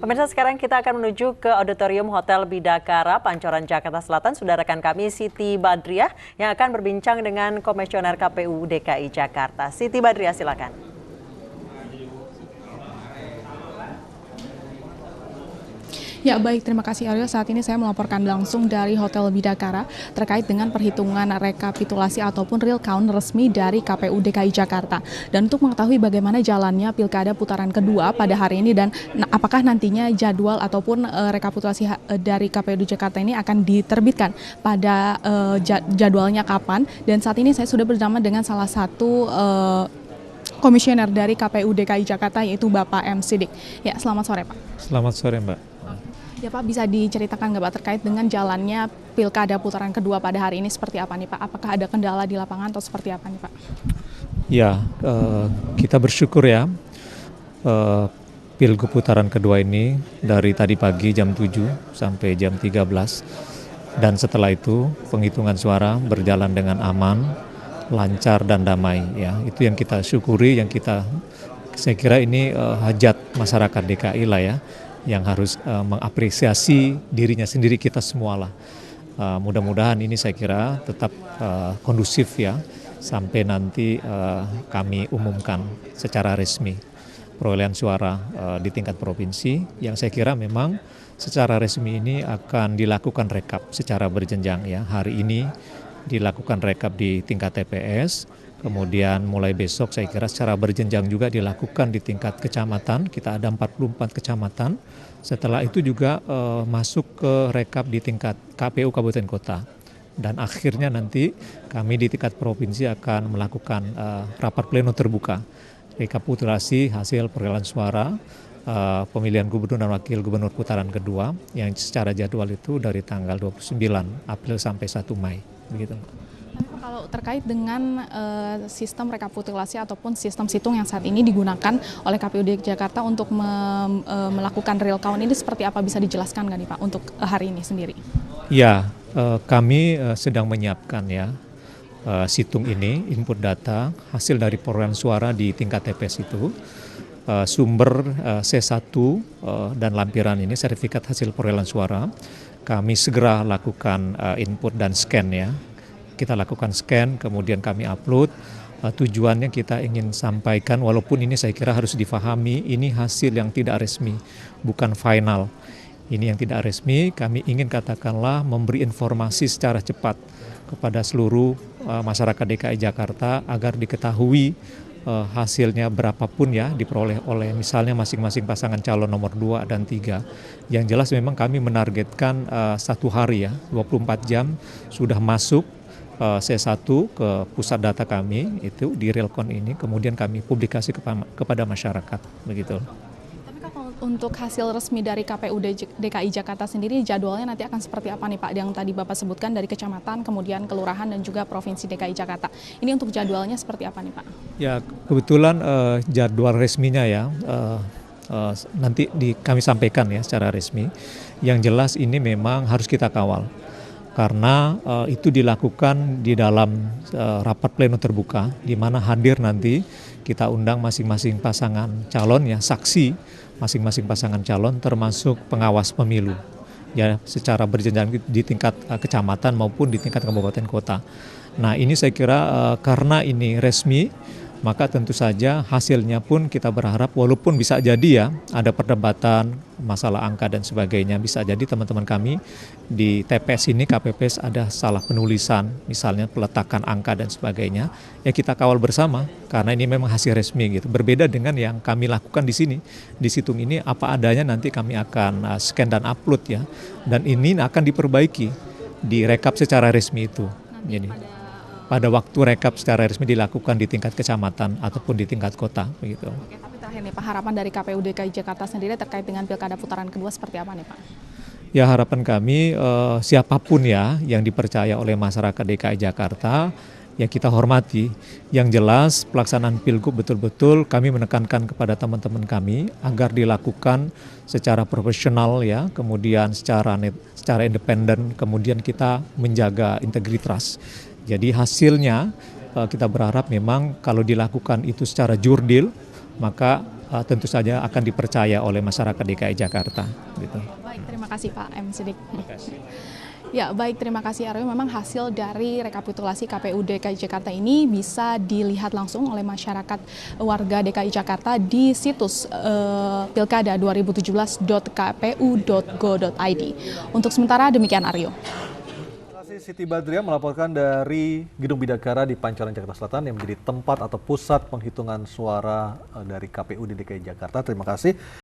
Pemirsa, sekarang kita akan menuju ke Auditorium Hotel Bidakara, Pancoran, Jakarta Selatan. Sudah rekan kami Siti Badriah yang akan berbincang dengan Komisioner KPU DKI Jakarta. Siti Badriah, silakan. Ya baik, terima kasih Ariel. Saat ini saya melaporkan langsung dari Hotel Bidakara terkait dengan perhitungan rekapitulasi ataupun real count resmi dari KPU DKI Jakarta. Dan untuk mengetahui bagaimana jalannya Pilkada putaran kedua pada hari ini dan apakah nantinya jadwal ataupun rekapitulasi dari KPU Jakarta ini akan diterbitkan pada jadwalnya kapan. Dan saat ini saya sudah bersama dengan salah satu komisioner dari KPU DKI Jakarta yaitu Bapak M. Siddiq. Ya, selamat sore Pak. Selamat sore Mbak. Ya Pak, bisa diceritakan nggak Pak terkait dengan jalannya Pilkada putaran kedua pada hari ini seperti apa nih Pak? Apakah ada kendala di lapangan atau seperti apa nih Pak? Ya, kita bersyukur ya Pilgub putaran kedua ini dari tadi pagi jam 7 sampai jam 13 dan setelah itu penghitungan suara berjalan dengan aman, lancar dan damai ya. Itu yang kita syukuri, saya kira ini hajat masyarakat DKI lah ya, yang harus mengapresiasi dirinya sendiri, kita semua lah. Mudah-mudahan ini saya kira tetap kondusif ya sampai nanti kami umumkan secara resmi perolehan suara di tingkat provinsi, yang saya kira memang secara resmi ini akan dilakukan rekap secara berjenjang ya. Hari ini dilakukan rekap di tingkat TPS, kemudian mulai besok saya kira secara berjenjang juga dilakukan di tingkat kecamatan. Kita ada 44 kecamatan. Setelah itu juga masuk ke rekap di tingkat KPU Kabupaten Kota. Dan akhirnya nanti kami di tingkat provinsi akan melakukan rapat pleno terbuka, rekapitulasi hasil perolehan suara pemilihan gubernur dan wakil gubernur putaran kedua yang secara jadwal itu dari tanggal 29 April sampai 1 Mei. Begitu. Kalau terkait dengan sistem rekapitulasi ataupun sistem situng yang saat ini digunakan oleh KPU DKI Jakarta untuk melakukan real count ini seperti apa, bisa dijelaskan nggak nih Pak untuk hari ini sendiri? Ya, kami sedang menyiapkan ya situng ini, input data hasil dari perolehan suara di tingkat TPS itu. Sumber C1 dan lampiran ini, sertifikat hasil perolehan suara, kami segera lakukan input dan scan ya. Kita lakukan scan, kemudian kami upload. Tujuannya kita ingin sampaikan, walaupun ini saya kira harus difahami, ini hasil yang tidak resmi, bukan final. Ini yang tidak resmi, kami ingin katakanlah memberi informasi secara cepat kepada seluruh masyarakat DKI Jakarta agar diketahui hasilnya berapapun ya diperoleh oleh misalnya masing-masing pasangan calon nomor 2 dan 3. Yang jelas memang kami menargetkan 1 hari ya, 24 jam sudah masuk C1 ke pusat data kami itu di Realcon ini, kemudian kami publikasi kepada masyarakat begitu. Tapi kalau untuk hasil resmi dari KPU DKI Jakarta sendiri jadwalnya nanti akan seperti apa nih Pak, yang tadi Bapak sebutkan dari kecamatan, kemudian kelurahan dan juga provinsi DKI Jakarta. Ini untuk jadwalnya seperti apa nih Pak? Ya, kebetulan jadwal resminya ya nanti kami sampaikan ya secara resmi. Yang jelas ini memang harus kita kawal, karena itu dilakukan di dalam rapat pleno terbuka, di mana hadir nanti kita undang masing-masing pasangan calon ya, saksi masing-masing pasangan calon termasuk pengawas pemilu ya, secara berjenjang di tingkat kecamatan maupun di tingkat kabupaten kota. Nah ini saya kira karena ini resmi, maka tentu saja hasilnya pun kita berharap, walaupun bisa jadi ya ada perdebatan masalah angka dan sebagainya, bisa jadi teman-teman kami di TPS ini, KPPS ada salah penulisan, misalnya peletakan angka dan sebagainya, ya kita kawal bersama karena ini memang hasil resmi gitu. Berbeda dengan yang kami lakukan di sini, di situng ini apa adanya, nanti kami akan scan dan upload ya, dan ini akan diperbaiki di rekap secara resmi itu. Jadi pada waktu rekap secara resmi dilakukan di tingkat kecamatan ataupun di tingkat kota begitu. Oke, tapi terakhir nih Pak, harapan dari KPU DKI Jakarta sendiri terkait dengan Pilkada putaran kedua seperti apa nih Pak? Ya, harapan kami siapapun ya yang dipercaya oleh masyarakat DKI Jakarta ya kita hormati. Yang jelas pelaksanaan Pilgub betul-betul kami menekankan kepada teman-teman kami agar dilakukan secara profesional ya, kemudian secara independen, kemudian kita menjaga integritas. Jadi hasilnya kita berharap memang kalau dilakukan itu secara jurdil, maka tentu saja akan dipercaya oleh masyarakat DKI Jakarta. Gitu. Baik, terima kasih Pak M. Sidik. Terima kasih. Ya, baik, terima kasih Aryo. Memang hasil dari rekapitulasi KPU DKI Jakarta ini bisa dilihat langsung oleh masyarakat warga DKI Jakarta di situs pilkada2017.kpu.go.id. Untuk sementara demikian Aryo. Terima kasih Siti Badriah melaporkan dari Gedung Bidakara di Pancoran, Jakarta Selatan yang menjadi tempat atau pusat penghitungan suara dari KPU di DKI Jakarta. Terima kasih.